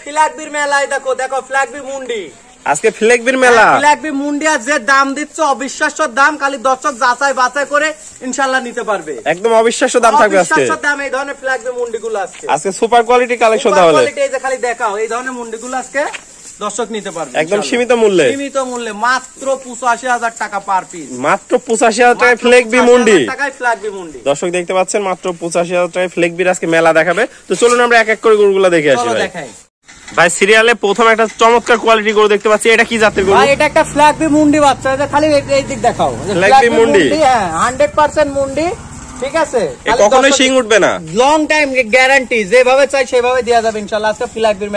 ফ্ল্যাগবির মেলায় দেখো দেখো ফ্ল্যাগবি মুন্ডি আজকে ফ্ল্যাগবির মেলা ফ্ল্যাগবি মুন্ডিয়া যে দাম দিচ্ছে অবিশ্বাস্য দাম খালি দর্শক যাচাই বাছাই করে ইনশাআল্লাহ নিতে পারবে একদম অবিশ্বাস্য দাম থাকবে আজকে অবিশ্বাস্য দাম এই ধরনের ফ্ল্যাগবি মুন্ডিগুলো আজকে সুপার কোয়ালিটি কালেকশন তাহলে কোয়ালিটি এই যে খালি দেখাও এই ধরনের মুন্ডিগুলো আজকে দর্শক নিতে পারবে একদম সীমিত মূল্যে মাত্র ৮৫,০০০ টাকা পার পিস মাত্র ৮৫,০০০ টাকায় ফ্ল্যাগবি মুন্ডি দর্শক দেখতে পাচ্ছেন মাত্র ৮৫,০০০ টাকায় ফ্ল্যাগবির আজকে মেলা দেখাবে তো চলুন আমরা এক এক করে গরুগুলো দেখে আসি ভাই সিরিয়ালে প্রথম একটা চমৎকার কোয়ালিটি গরু দেখতে পাচ্ছি এটা কি জাতের গরু ভাই এটা একটা ফ্ল্যাগবি মুন্ডি বাচ্চা এটা খালি এই দিক দেখাও ফ্ল্যাগবি মুন্ডি হ্যাঁ 100% মুন্ডি ঠিক আছে কখনোই শিং উঠবে না লং টাইম গ্যারান্টি যেভাবে চাই সেভাবে দেয়া যাবে ইনশাআল্লাহ আজকে ফ্ল্যাগবির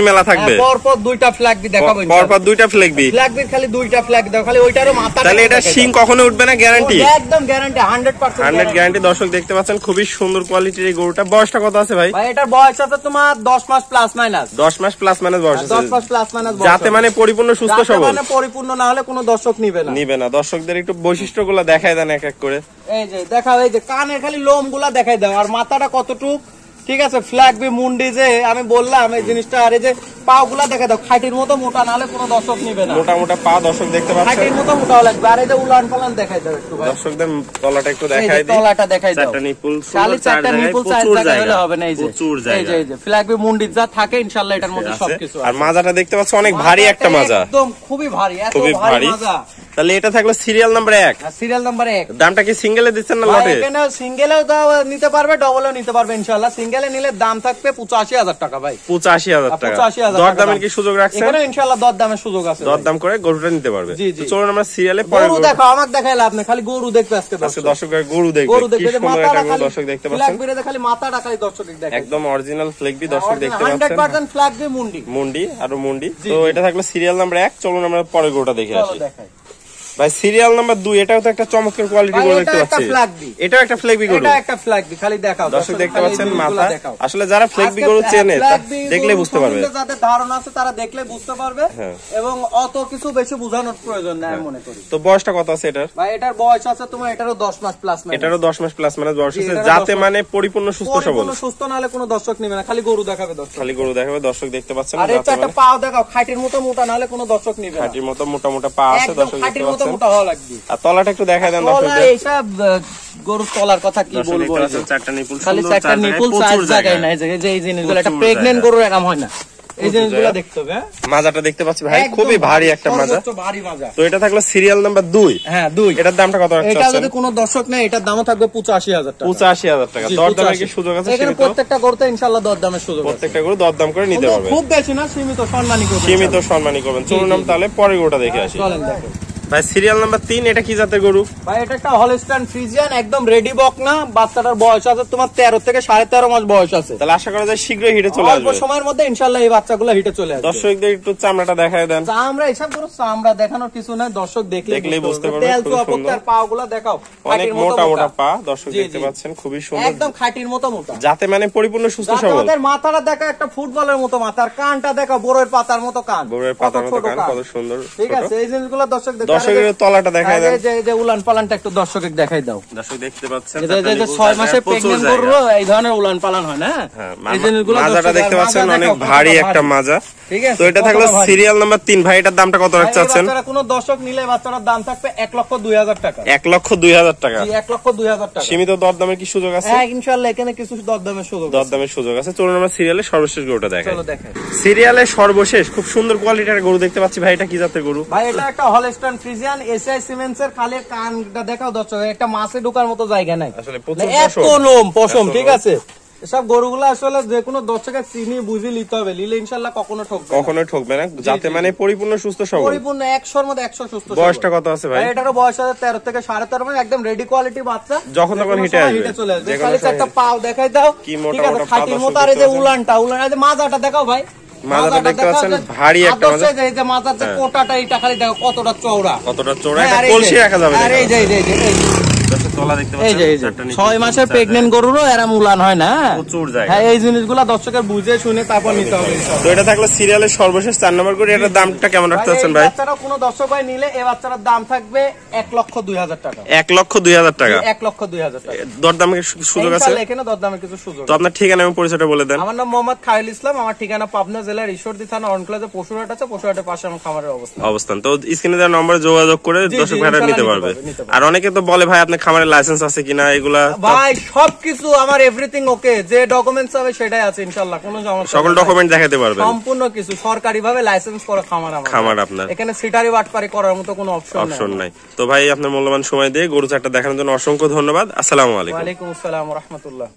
মেলা থাকবে পরপর দুইটা ফ্ল্যাগবি দেখাবো পরপর দুইটা ফ্ল্যাগবির খালি দুইটা ফ্ল্যাগ দাও খালি ওইটারও মাথা তাহলে এটা শিং কখনো উঠবে না গ্যারান্টি একদম গ্যারান্টি 100% গ্যারান্টি দর্শক দেখতে পাচ্ছেন খুবই সুন্দর কোয়ালিটির এই গরুটা বয়সটা কত আছে ভাই এটার বয়স আছে তোমার 10 মাস প্লাস মাইনাস 10 মাস প্লাস মাইনাস বয়স আছে 10 মাস প্লাস মাইনাস যাতে মানে পরিপূর্ণ সুস্থ সবল মানে পরিপূর্ণ না হলে কোনো দর্শক নিবে না দর্শকদের একটু বৈশিষ্ট্যগুলো দেখায় দেন এক এক করে এই যে দেখাও এই যে কানের খালি লোম গুলা দেখাই দাও আর মাথাটা কতটুক ঠিক আছে ফ্ল্যাগবি মুন্ডি যে আমি বললাম এই জিনিসটা আর এই যে পাও গুলা দেখাই দাও খাটির মতো মোটা না হলে কোনো দর্শক নিবে না মোটা মোটা পা দর্শক দেখতে পাচ্ছেন খাটির মতো মোটা লাগবে আর এই যে উলান পালান দেখাই দাও একটু ভাই দর্শকদের তলাটা একটু দেখাই দিই তলাটা দেখাই দাও চারটা নিপুল খালি চারটা নিপুল চার জায়গা হলে হবে না এই যে এই যে ফ্ল্যাগবি মুন্ডি যা থাকে ইনশাআল্লাহ এটার মধ্যে সবকিছু আর মাজাটা দেখতে পাচ্ছ অনেক ভারী একটা মাজা একদম খুবই ভারী এত ভারী মাজা তাহলে এটা থাকলো সিরিয়াল নাম্বার 1 সিরিয়াল নাম্বার 1 দামটা কি সিঙ্গেলে দিচ্ছেন না লটে এখানে সিঙ্গেলেও দাও নিতে পারবে ডবলও নিতে পারবে ইনশাআল্লাহ সিঙ্গেলে নিলে দাম থাকবে ৮৫,০০০ টাকা ভাই ৮৫,০০০ টাকা দরদামের কি সুযোগ রাখছেন এখানে ইনশাআল্লাহ দরদামের সুযোগ আছে দরদাম করে গরুটা নিতে পারবে তো চলুন আমরা সিরিয়ালে পরে গরু দেখো আমাকে দেখাইলে আপনি খালি গরু দেখবে আজকে দর্শকরা গরু দেখবে কি সুন্দর একটা গরু দর্শক দেখতে পাচ্ছেন ফ্ল্যাগবিরে খালি মাথাটা খালি দর্শক দেখবে একদম অরিজিনাল ফ্ল্যাগবি দর্শক দেখতে পাচ্ছেন 100% ফ্ল্যাগবি মুন্ডি আর মুন্ডি তো এটা থাকলো সিরিয়াল নাম্বার 1 চলুন আমরা পরে গরুটা দেখে আসি ভাই সিরিয়াল নাম্বার 2 এটাও তো একটা চমৎকার কোয়ালিটি গরু দেখতে পাচ্ছি এটাও একটা ফ্ল্যাগবি গরু এটা একটা ফ্ল্যাগবি খালি দেখাও দর্শক দেখতে পাচ্ছেন মাথা আসলে যারা ফ্ল্যাগবি গরু চেনে দেখলে বুঝতে পারবে যাদের ধারণা আছে তারা দেখলে বুঝতে পারবে এবং অত কিছু বেশি বোঝানোর প্রয়োজন নাই মনে করি তো বয়সটা কত আছে এটার ভাই এটার বয়স আছে তোমার এটারও 10 মাস প্লাস মাইনাস এটারও 10 মাস প্লাস মাইনাস বয়স আছে যাতে মানে পরিপূর্ণ সুস্থ সবল পরিপূর্ণ সুস্থ না হলে কোনো দর্শক নেবে না খালি গরু দেখাবে দর্শক দেখতে পাচ্ছেন আর এটা একটা পাও দেখাও খাটির মতো মোটা না হলে কোনো দর্শক নেবে না খাটির মতো মোটা মোটা পা আছে দর্শক দেখতে পাচ্ছেন খাটির মতো মোটা হওয়া লাগবে আর তলাটা একটু দেখায় দেন দর্শকদের এইসব গরুর তলার কথা কি বলবো চারটা নিপুল খালি চারটা নিপুল চার জায়গায় নাই যে এই জিনিসগুলো একটা প্রেগন্যান্ট গরুর এরকম হয় না এই জিনিসগুলো দেখতে হবে মাজাটা দেখতে পাচ্ছি ভাই খুবই ভারী একটা মাজা তো এটা থাকলো সিরিয়াল নাম্বার 2 হ্যাঁ 2 এটার দামটা কত রাখছেন এটা যদি কোনো দর্শক নেয় এটার দামও থাকবে ৮৫,০০০ টাকা ৮৫,০০০ টাকা দরদামের কি সুযোগ আছে এখানে প্রত্যেকটা গরুতে ইনশাআল্লাহ দরদামের সুযোগ আছে প্রত্যেকটা গরু দরদাম করে নিতে পারবে খুব বেশি না সীমিত সম্মানী করবেন চলুন আমরা তাহলে পরের গরুটা দেখে আসি চলেন দেখো ভাই সিরিয়াল নাম্বার 3 এটা কি জাতের গরু ভাই এটা একটা হলস্টাইন ফ্রিজিয়ান একদম রেডি বক না বাচ্চাটার বয়স আছে তোমার 13 থেকে 13.5 মাস বয়স আছে তাহলে আশা করা যায় শীঘ্রই হিটে চলে আসবে অল্প সময়ের মধ্যে ইনশাআল্লাহ এই বাচ্চাগুলো হিটে চলে আসবে দর্শকদের একটু চামড়াটা দেখায় দেন চামড়া হিসাব করো চামড়া দেখানোর কিছু না দর্শক দেখলেই বুঝতে পারবে তেল তো অপকার পাগুলো দেখাও অনেক মোটা মোটা পা দর্শক দেখতে পাচ্ছেন খুবই সুন্দর একদম খাটির মতো মোটা যাতে মানে পরিপূর্ণ সুস্থ সবল আমাদের মাথাটা দেখা একটা ফুটবলের মতো মাথা আর কানটা দেখা বড়ের পাতার মতো কান কত সুন্দর ঠিক আছে এই জিনিসগুলো দর্শক দেখে দর্শকের তলাটা দেখায় দেন যে উলান পালানটা একটু দর্শককে দেখাই দাও দর্শক দেখতে পাচ্ছেন যে 6 মাসের প্রেগন্যান্ট গরু এই ধরনের উলান পালান হয় না এই জিনিসগুলো মাজাটা দেখতে পাচ্ছেন অনেক ভারী একটা মাজা ঠিক আছে তো এটা থাকলো সিরিয়াল নাম্বার 3 ভাই এটার দামটা কত রাখছেন বাচ্চারা কোনো দর্শক নিলে বাচ্চাটার দাম থাকবে 1,02,000 টাকা 1,02,000 টাকা জি 1,02,000 টাকা সীমিত দরদামের কি সুযোগ আছে হ্যাঁ ইনশাআল্লাহ এখানে কিছু দরদামের সুযোগ আছে চলুন আমরা সিরিয়ালের সর্বশেষ গরুটা দেখাই চলো দেখাই সিরিয়ালের সর্বশেষ খুব সুন্দর কোয়ালিটির গরু দেখতে পাচ্ছি ভাই এটা কি জাতের গরু ভাই এটা একটা হলস্টাইন ফ্রিজিয়ান এসআই সিমেন্টস এর খালের কানটা দেখাও দর্শক একটা মাছে ঢোকার মতো জায়গা নাই আসলে প্রচুর পশম ঠিক আছে সব গরুগুলো আসলে যে কোনো দর্শকের চিনি বুঝি নিতে হবে নিলে ইনশাআল্লাহ কখনো ঠকবে না যাতে মানে পরিপূর্ণ সুস্থ সবল পরিপূর্ণ 100 এর মধ্যে 100 সুস্থ বয়সটা কত আছে ভাই এটারও বয়স আছে 13 থেকে 13.5 মানে একদম রেডি কোয়ালিটি বাচ্চা যখন তখন হিটে চলে আসবে খালি একটা পাও দেখাই দাও ঠিক আছে খাটির মতো আর এই যে উলানটা মাজাটা দেখাও ভাই মাজাটা দেখতে পাচ্ছেন ভারী একটা মাজা এই যে মাজার যে কোটাটা এটা খালি দেখো কতটা চওড়া একটা কলসি রাখা যাবে আরে এই যে তলা দেখতে এই যে পাচ্ছেন 6 মাসের প্রেগন্যান্ট গরুরও এরম উলান হয় না। প্রচুর জায়গা। হ্যাঁ, এই জিনিসগুলো দর্শকের বুঝে শুনে তারপর নিতে হবে। তো এটা থাকলে সিরিয়ালের সর্বশেষ 4 নম্বর করে, এটার দামটা কেমন রাখতে চাচ্ছেন ভাই? বাচ্চারা কোনো দর্শক ভাই নিলে এই বাচ্চাটার দাম থাকবে 1,02,000 টাকা। 1,02,000 টাকা। 1,02,000 টাকা। দরদামের সুযোগ আছে? ইনশাআল্লাহ এখানে দরদামের কিছু সুযোগ। তো আপনার ঠিকানা এবং পরিচয়টা বলে দেন। আমার নাম মোহাম্মদ খায়রুল ইসলাম, আমার ঠিকানা পাবনা জেলার ঈশ্বরদী থানা অনক্লাজে পশুরহাট আছে, পশুরহাটের পাশে আমার খামারের অবস্থান। তো স্ক্রিনে দেওয়া নম্বরে যোগাযোগ করে দর্শক ভাইরা নিতে পারবে। আর অনেকে তো বলে ভাই আপনার খামারের লাইসেন্স আছে কিনা, এগুলা ভাই সবকিছু আমার এভরিথিং ওকে, যে ডকুমেন্টস হবে সেটাই আছে ইনশাআল্লাহ, কোনো সমস্যা সকল ডকুমেন্ট দেখাতে পারবেন। সম্পূর্ণ কিছু সরকারি ভাবে লাইসেন্স করা খামার আপনার। এখানে সিটারি বাটপারি করার মতো কোনো অপশন নাই। তো ভাই আপনার মূল্যবান সময় দিয়ে গরু চারটা দেখানোর জন্য অসংখ্য ধন্যবাদ। আসসালামু আলাইকুম। ওয়া আলাইকুম আসসালাম ওয়া রাহমাতুল্লাহ।